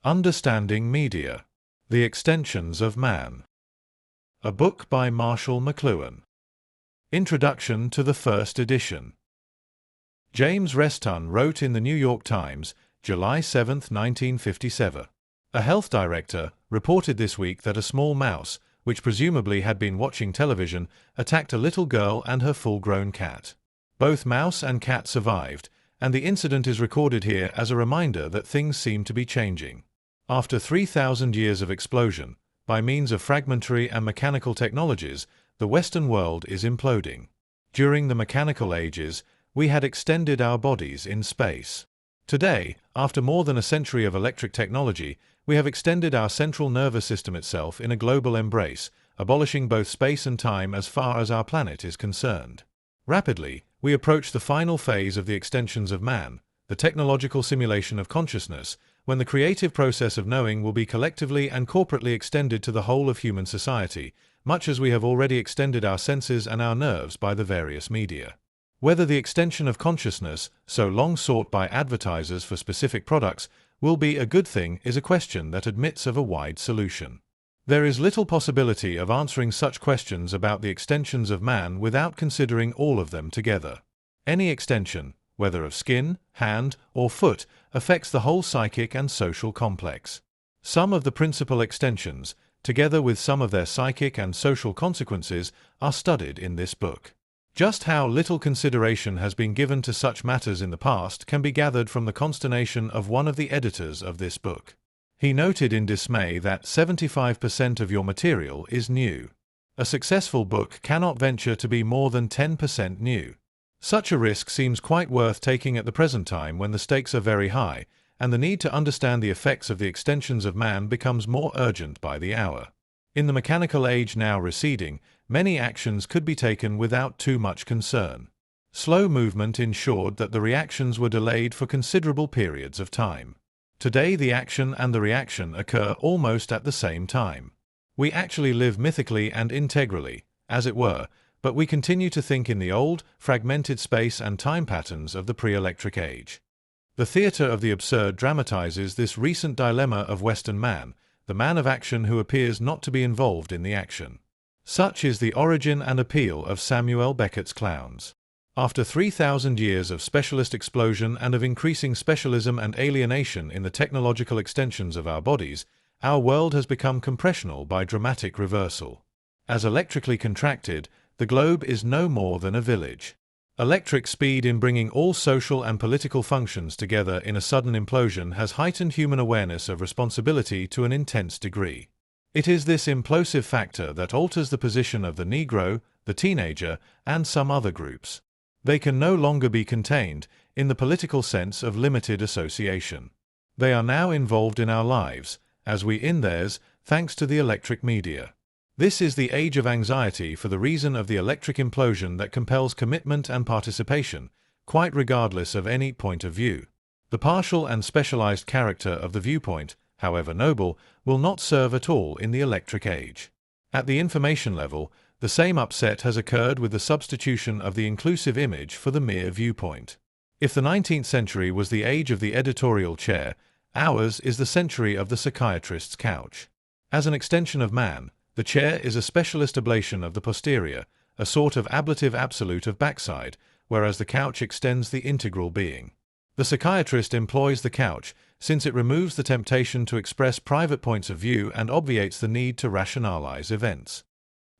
Understanding Media: The Extensions of Man. A book by Marshall McLuhan. Introduction to the first edition. James Reston wrote in the New York Times, July 7, 1957. A health director reported this week that a small mouse, which presumably had been watching television, attacked a little girl and her full-grown cat. Both mouse and cat survived, and the incident is recorded here as a reminder that things seem to be changing. After 3,000 years of explosion, by means of fragmentary and mechanical technologies, the Western world is imploding. During the mechanical ages, we had extended our bodies in space. Today, after more than a century of electric technology, we have extended our central nervous system itself in a global embrace, abolishing both space and time as far as our planet is concerned. Rapidly, we approach the final phase of the extensions of man, the technological simulation of consciousness, when the creative process of knowing will be collectively and corporately extended to the whole of human society, much as we have already extended our senses and our nerves by the various media. Whether the extension of consciousness, so long sought by advertisers for specific products, will be a good thing is a question that admits of a wide solution. There is little possibility of answering such questions about the extensions of man without considering all of them together. Any extension, whether of skin, hand, or foot, affects the whole psychic and social complex. Some of the principal extensions, together with some of their psychic and social consequences, are studied in this book. Just how little consideration has been given to such matters in the past can be gathered from the consternation of one of the editors of this book. He noted in dismay that 75% of your material is new. A successful book cannot venture to be more than 10% new. Such a risk seems quite worth taking at the present time when the stakes are very high, and the need to understand the effects of the extensions of man becomes more urgent by the hour. In the mechanical age now receding, many actions could be taken without too much concern. Slow movement ensured that the reactions were delayed for considerable periods of time. Today the action and the reaction occur almost at the same time. We actually live mythically and integrally, as it were, but we continue to think in the old, fragmented space and time patterns of the pre-electric age. The theater of the absurd dramatizes this recent dilemma of Western man, the man of action who appears not to be involved in the action. Such is the origin and appeal of Samuel Beckett's clowns. After 3,000 years of specialist explosion and of increasing specialism and alienation in the technological extensions of our bodies, our world has become compressional by dramatic reversal. As electrically contracted, the globe is no more than a village. Electric speed in bringing all social and political functions together in a sudden implosion has heightened human awareness of responsibility to an intense degree. It is this implosive factor that alters the position of the Negro, the teenager, and some other groups. They can no longer be contained, in the political sense of limited association. They are now involved in our lives, as we in theirs, thanks to the electric media. This is the age of anxiety for the reason of the electric implosion that compels commitment and participation, quite regardless of any point of view. The partial and specialized character of the viewpoint, however noble, will not serve at all in the electric age. At the information level, the same upset has occurred with the substitution of the inclusive image for the mere viewpoint. If the 19th century was the age of the editorial chair, ours is the century of the psychiatrist's couch. As an extension of man, the chair is a specialist ablation of the posterior, a sort of ablative absolute of backside, whereas the couch extends the integral being. The psychiatrist employs the couch, since it removes the temptation to express private points of view and obviates the need to rationalize events.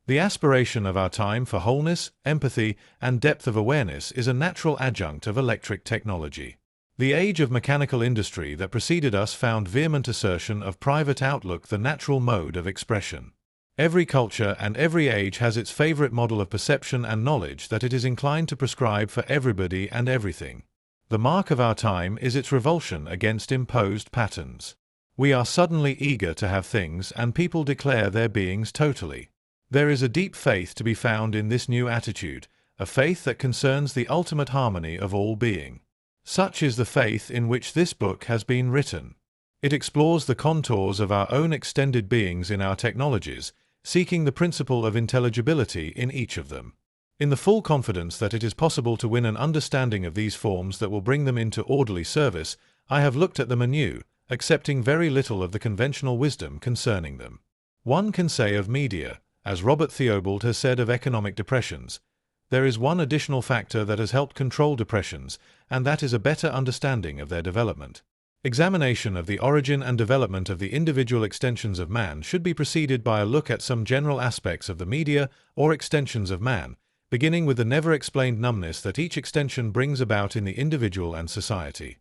The aspiration of our time for wholeness, empathy, and depth of awareness is a natural adjunct of electric technology. The age of mechanical industry that preceded us found vehement assertion of private outlook the natural mode of expression. Every culture and every age has its favorite model of perception and knowledge that it is inclined to prescribe for everybody and everything. The mark of our time is its revulsion against imposed patterns. We are suddenly eager to have things, and people declare their beings totally. There is a deep faith to be found in this new attitude, a faith that concerns the ultimate harmony of all being. Such is the faith in which this book has been written. It explores the contours of our own extended beings in our technologies, seeking the principle of intelligibility in each of them. In the full confidence that it is possible to win an understanding of these forms that will bring them into orderly service, I have looked at them anew, accepting very little of the conventional wisdom concerning them. One can say of media, as Robert Theobald has said of economic depressions, there is one additional factor that has helped control depressions, and that is a better understanding of their development. Examination of the origin and development of the individual extensions of man should be preceded by a look at some general aspects of the media or extensions of man, beginning with the never-explained numbness that each extension brings about in the individual and society.